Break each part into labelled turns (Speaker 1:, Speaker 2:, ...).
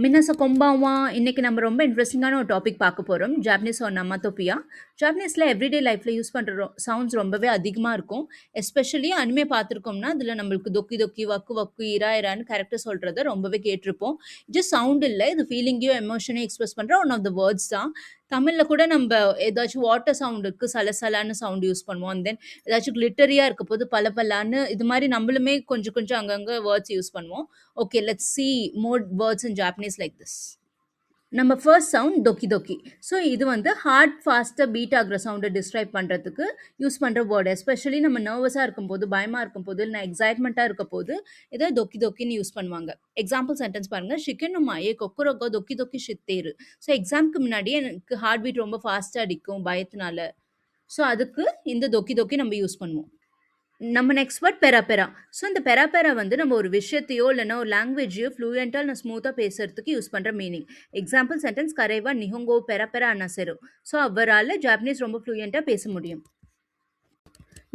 Speaker 1: மின்னச கொம்பாவா இன்னைக்கு நம்ம ரொம்ப இன்ட்ரெஸ்டிங்கான ஒரு டாபிக் பார்க்க போகிறோம். ஜாப்பனீஸ் ஒரு நம்மத்தோப்பியா. ஜாப்பனீஸில் எவ்ரிடே லைஃப்பில் யூஸ் பண்ணுற சவுண்ட்ஸ் ரொம்பவே அதிகமாக இருக்கும். எஸ்பெஷலி அனிமே பார்த்துருக்கோம்னா அதில் நம்மளுக்கு தொக்கி தொக்கி வக்கு வக்கு இரா இரான்னு கேரக்டர் சொல்கிறத ரொம்பவே கேட்டிருப்போம். ஜஸ்ட் சவுண்ட் இல்லை, இது ஃபீலிங்கையும் எமோஷனையும் எக்ஸ்பிரஸ் பண்ணுற ஒன் ஆஃப் த வேர்ட்ஸ் தான். தமிழில் கூட நம்ம ஏதாச்சும் வாட்டர் சவுண்டுக்கு சலசலான்னு சவுண்ட் யூஸ் பண்ணுவோம். தென் ஏதாச்சும் கிளிட்டரியாக இருக்க போது பல பலான்னு இது மாதிரி நம்மளுமே கொஞ்சம் கொஞ்சம் அங்கங்கே வேர்ட்ஸ் யூஸ் பண்ணுவோம். Okay, let's see more words in Japanese like this. நம்ம ஃபர்ஸ்ட் சவுண்ட் தொக்கி தொக்கி. ஸோ இது வந்து ஹார்ட் ஃபாஸ்ட்டாக பீட் ஆகிற சவுண்டை டிஸ்கிரைப் பண்ணுறதுக்கு யூஸ் பண்ணுற வேர்டு. எஸ்பெஷலி நம்ம நர்வஸாக இருக்கும்போது, பயமாக இருக்கும்போது, இல்லை எக்ஸைட்மெண்ட்டாக இருக்க போது இதை தொக்கி தொக்கின்னு யூஸ் பண்ணுவாங்க. எக்ஸாம்பிள் சென்டென்ஸ் பாருங்கள். ஷிக்கனு மாயே கொக்குரொக்கோ தொக்கி தொக்கி ஷித்தேரு. ஸோ எக்ஸாம்க்கு முன்னாடியே எனக்கு ஹார்ட் பீட் ரொம்ப ஃபாஸ்ட்டாக அடிக்கும் பயத்தினால. ஸோ அதுக்கு இந்த தொக்கி தொக்கி நம்ம யூஸ் பண்ணுவோம். நம்ம நெக்ஸ்ட் வேர்ட் பெரா பெரா. ஸோ இந்த பெரா பெரா வந்து நம்ம ஒரு விஷயத்தையோ இல்லைன்னா ஒரு லாங்குவேஜையோ ஃப்ளூயண்ட்டாக இல்லை ஸ்மூத்தாக பேசுறதுக்கு யூஸ் பண்ணுற மீனிங். எக்ஸாம்பிள் சென்டென்ஸ் கரைவா நிஹோங்கோ பெரா பெரா அனசெரு. ஸோ அவரால் ஜாப்பனீஸ் ரொம்ப ஃப்ளூயண்ட்டாக பேச முடியும்.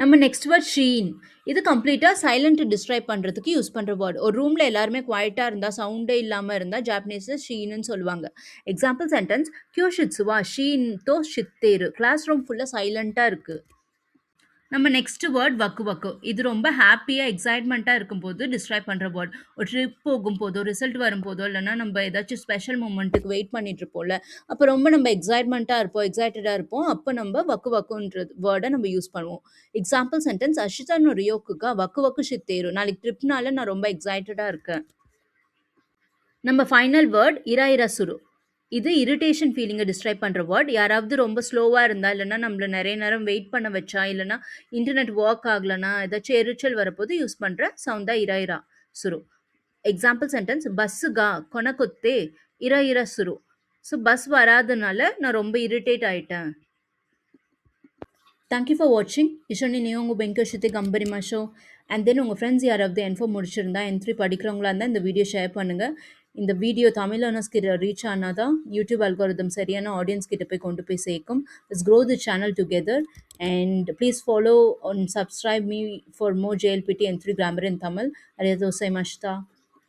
Speaker 1: நம்ம நெக்ஸ்ட் வேர்ட் ஷீன். இது கம்ப்ளீட்டாக சைலண்ட் டிஸ்கிரைப் பண்ணுறதுக்கு யூஸ் பண்ணுற வேர்டு. ஒரு ரூமில் எல்லாருமே குவாய்ட்டாக இருந்தால், சவுண்டே இல்லாமல் இருந்தால் ஜாப்பனீஸில் ஷீன்னு சொல்லுவாங்க. எக்ஸாம்பிள் சென்டென்ஸ் கியோஷிட்சுவா ஷீன் தோ ஷித்தேரு. கிளாஸ் ரூம் ஃபுல்லாக சைலண்ட்டாக இருக்குது. நம்ம நெக்ஸ்ட் வேர்ட் வக்கு வக்கு. இது ரொம்ப ஹாப்பியாக எக்ஸைட்மெண்ட்டாக இருக்கும்போது டிஸ்கிரைப் பண்ணுற வேர்ட். ஒரு ட்ரிப் போகும்போதோ, ரிசல்ட் வரும்போதோ, இல்லைனா நம்ம ஏதாச்சும் ஸ்பெஷல் மூமெண்ட்டுக்கு வெயிட் பண்ணிட்டு இருப்போம்ல, அப்போ ரொம்ப நம்ம எக்ஸைட்டடாக இருப்போம். அப்போ நம்ம வக்கு வக்குன்ற வேர்டை நம்ம யூஸ் பண்ணுவோம். எக்ஸாம்பிள் சென்டென்ஸ் அஷிதானோ ரியோக்குக்கா வக்கு வக்கு ஷித்தேரு. நாளைக்கு ட்ரிப்னால நான் ரொம்ப எக்ஸைட்டடாக இருக்கேன். நம்ம ஃபைனல் வேர்ட் இரா இரா சுரு. இது இரிட்டேஷன் ஃபீலிங்கை டிஸ்கிரைப் பண்ணுற வேர்ட். யாராவது ரொம்ப ஸ்லோவாக இருந்தால், இல்லைனா நம்மளை நிறைய நேரம் வெயிட் பண்ண வச்சா, இல்லைனா இன்டர்நெட் ஒர்க் ஆகலைன்னா, ஏதாச்சும் எரிச்சல் வரப்போது யூஸ் பண்ணுற சவுண்ட் தான் இரா இரா சுரு. எக்ஸாம்பிள் சென்டென்ஸ் பஸ்ஸுகா கொனக்கொத்தே இரா இரா சுரு. ஸோ பஸ் வராதனால நான் ரொம்ப இரிட்டேட் ஆகிட்டேன். தேங்க்யூ ஃபார் வாட்சிங். இஷோனி நியோங்க பெங்கோஷித்தை கம்பரிமாஷோ. அண்ட் தென் உங்கள் ஃப்ரெண்ட்ஸ் யாராவது N4 முடிச்சிருந்தா, N3 படிக்கிறவங்களா இருந்தால் இந்த வீடியோ ஷேர் பண்ணுங்கள். இந்த வீடியோ தமிழ் லேர்னர்ஸ்க்கு ரீச் ஆனால் தான் யூடியூப் அல்காரிதம் சரியான ஆடியன்ஸ் கிட்ட போய் கொண்டு போய் சேர்க்கும். Let's grow the channel together and please follow and subscribe me for more JLPT N3 grammar in Tamil. Arigatou gozaimashita.